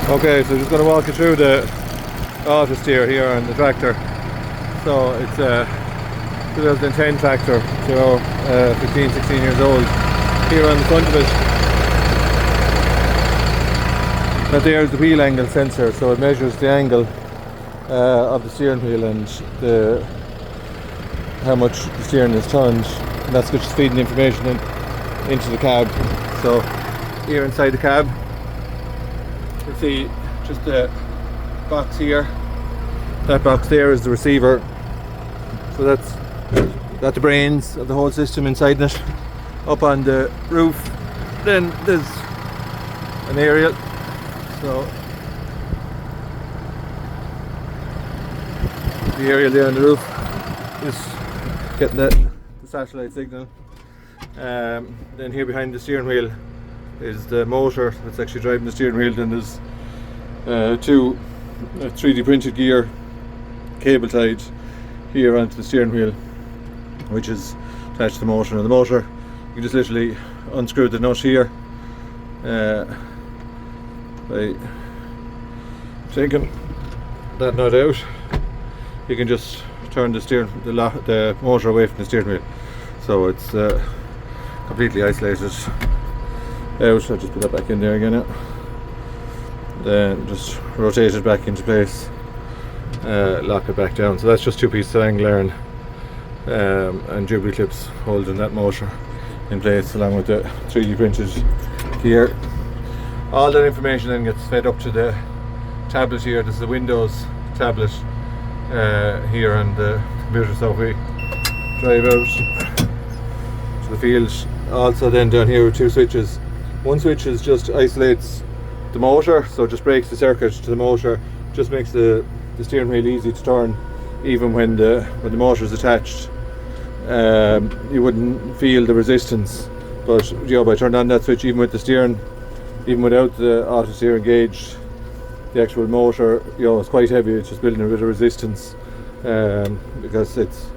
Okay, so just going to walk you through the auto steer here on the tractor. So it's a 2010 tractor, so 15, 16 years old. Here on the front of it, that there is the wheel angle sensor, so it measures the angle of the steering wheel and how much the steering is turned, and that's just feeding information into the cab. So here inside the cab, you see just a box here. That box there is the receiver, so that's got the brains of the whole system inside it. Up on the roof then there's an aerial, so the aerial there on the roof is getting the satellite signal. Then here behind the steering wheel is the motor that's actually driving the steering wheel. Then there's two 3D printed gear cable tied here onto the steering wheel, which is attached to the motor. And the motor, you just literally unscrew the nut here by taking that nut out. You can just turn the motor away from the steering wheel, so it's completely isolated out. I'll just put that back in there again now. Then just rotate it back into place, lock it back down. So that's just two pieces of angle iron and Jubilee clips holding that motor in place, along with the 3D printed gear. All that information then gets fed up to the tablet here. This is the Windows tablet here on the computer. So if we drive out to the field, also then down here with two switches. One switch is just isolates the motor, so it just breaks the circuit to the motor, just makes the steering wheel easy to turn even when the motor is attached. You wouldn't feel the resistance, but by turning on that switch, even with the steering, even without the auto steer engaged, the actual motor is quite heavy. It's just building a bit of resistance because it's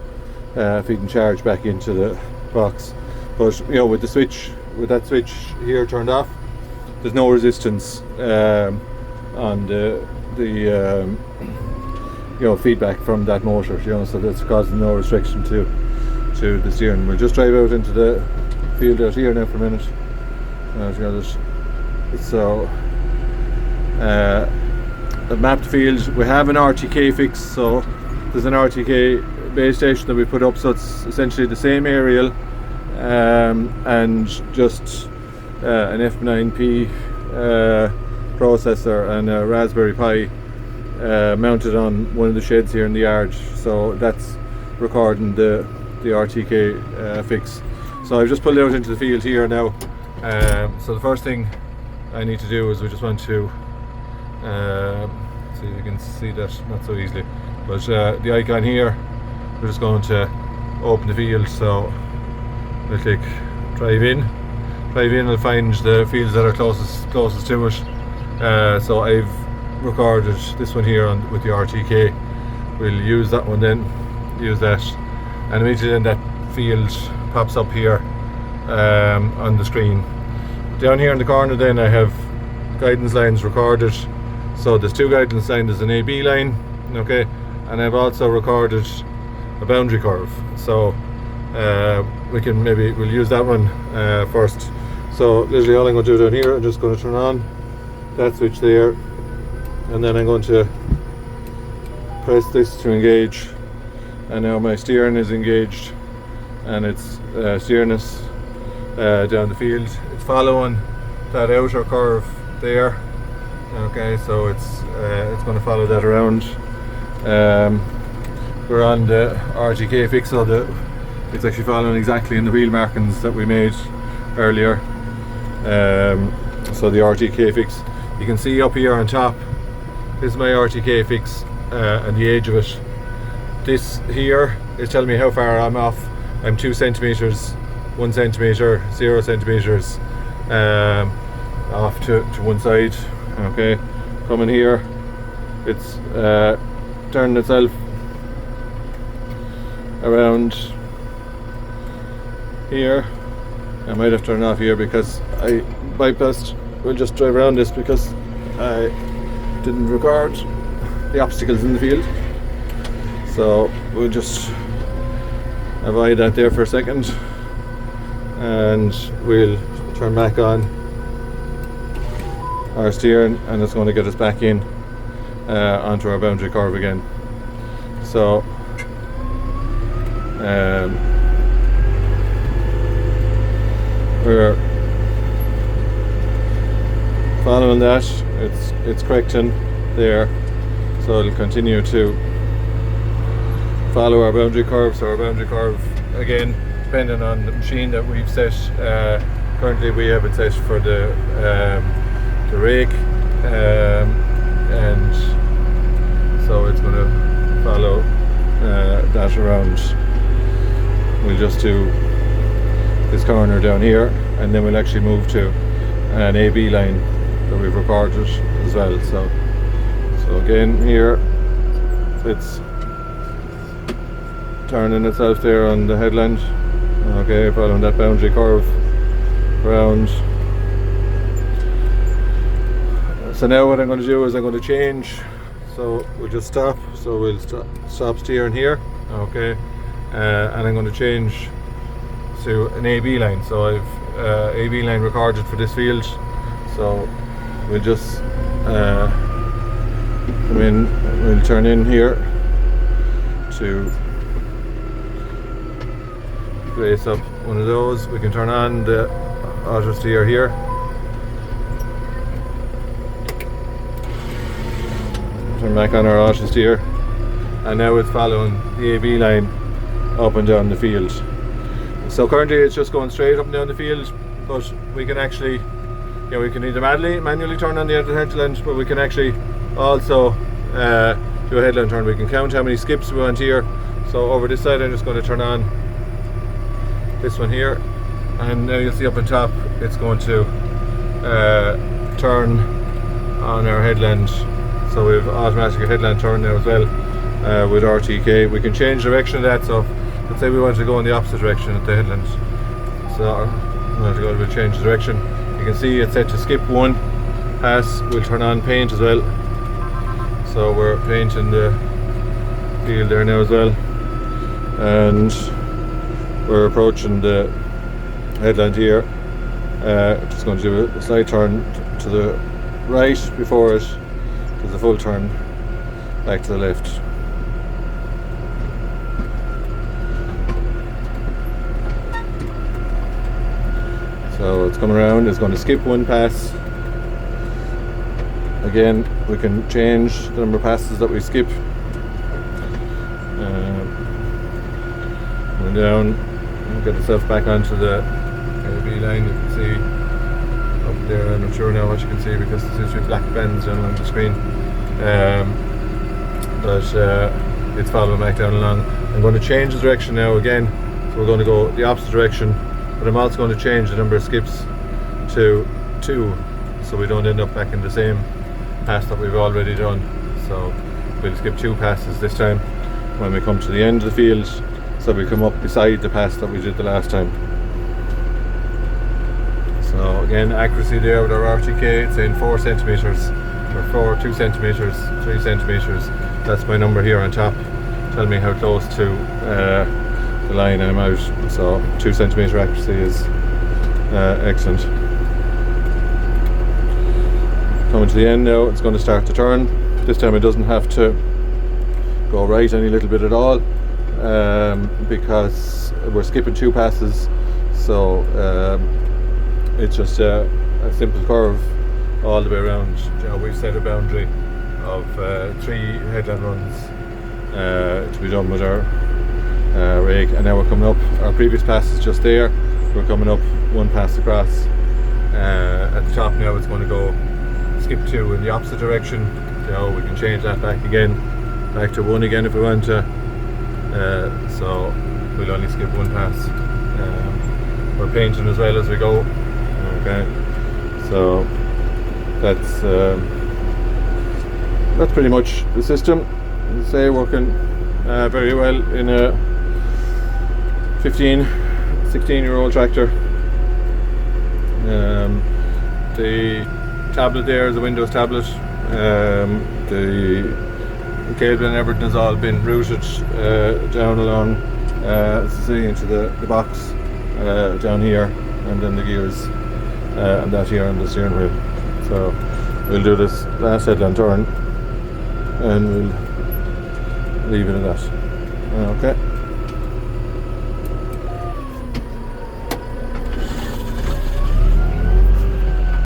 feeding charge back into the box. But with that switch here turned off, there's no resistance on the feedback from that motor, so that's causing no restriction to the steering. We'll just drive out into the field out here now for a minute. So I've mapped the field. We have an RTK fix, so there's an RTK base station that we put up, so it's essentially the same aerial and just an F9P processor and a Raspberry Pi mounted on one of the sheds here in the yard. So that's recording the RTK fix. So I've just pulled out into the field here now. So the first thing I need to do is we just want to see if you can see that, not so easily, but the icon here, we're just going to open the field. So we'll click drive in. I'll find the fields that are closest to it. So I've recorded this one here with the RTK. We'll use that one then, and immediately then that field pops up here on the screen. Down here in the corner then I have guidance lines recorded. So there's two guidance lines, there's an AB line, okay, and I've also recorded a boundary curve. So we'll use that one first. So literally all I'm going to do down here, I'm just going to turn on that switch there, and then I'm going to press this to engage, and now my steering is engaged and it's steering us down the field. It's following that outer curve there, okay, so it's going to follow that around. We're on the RTK fix, so it's actually following exactly in the wheel markings that we made earlier. So the RTK fix, you can see up here on top, this is my RTK fix and the age of it. This here is telling me how far I'm off. I'm 2 centimeters, 1 centimeter, 0 centimeters off to one side. Okay, coming here, it's turning itself around here. I might have turned off here because I bypassed. We'll just drive around this because I didn't record the obstacles in the field, so we'll just avoid that there for a second, and we'll turn back on our steering, and it's going to get us back in onto our boundary curve again. So we're following that. It's correcting there, so it'll continue to follow our boundary curve. So our boundary curve, again, depending on the machine that we've set, currently we have it set for the rake, and so it's going to follow that around. We'll just do this corner down here, and then we'll actually move to an AB line that we've recorded as well. So again, here it's turning itself there on the headland. Okay, following that boundary curve around. So now what I'm going to do is I'm going to change. So we'll just stop. So we'll stop steering here. Okay, and I'm going to change to an AB line. So I've AB line recorded for this field. So we'll just come in. We'll turn in here to place up one of those. We can turn on the auto steer here. Turn back on our auto steer, and now it's following the AB line up and down the field. So currently it's just going straight up and down the field, but we can actually, we can either manually turn on the headland, but we can actually also do a headland turn. We can count how many skips we want here. So over this side I'm just going to turn on this one here, and now you'll see up on top it's going to turn on our headland. So we have automatic headland turn now as well with RTK. We can change direction of that. So let's say we want to go in the opposite direction at the headland. So we want to go to change direction. You can see it's set to skip one pass. We'll turn on paint as well. So we're painting the field there now as well, and we're approaching the headland here. Just going to do a slight turn to the right before it does a full turn back to the left. So it's coming around, it's going to skip one pass. Again, we can change the number of passes that we skip. Going down, get itself back onto the AB line. You can see up there, I'm not sure now what you can see because there seems to be black bands down on the screen. But it's following back down along. I'm going to change the direction now again, so we're going to go the opposite direction, but I'm also going to change the number of skips to 2, so we don't end up back in the same pass that we've already done. So we'll skip 2 passes this time when we come to the end of the field, so we come up beside the pass that we did the last time. So again, accuracy there with our RTK, it's saying 4 centimeters, or 2 centimeters, 3 centimeters. That's my number here on top. Tell me how close to the line I'm out. So 2 centimeter accuracy is excellent. Coming to the end now, it's going to start to turn. This time it doesn't have to go right any little bit at all, because we're skipping 2 passes. So it's just a simple curve all the way around. We've set a boundary of 3 headland runs to be done with our rake, and now we're coming up. Our previous pass is just there. We're coming up 1 pass across. At the top now it's going to go skip 2 in the opposite direction. We can change that back again, back to 1 again if we want to. So we'll only skip 1 pass. We're painting as well as we go. Okay, so that's pretty much the system. As I say, working very well in a 16-year-old tractor. The tablet there is a Windows tablet. The cable and everything has all been routed down along, see, into the box down here, and then the gears and that here on the steering wheel. So we'll do this last headland turn and we'll leave it at that. Okay.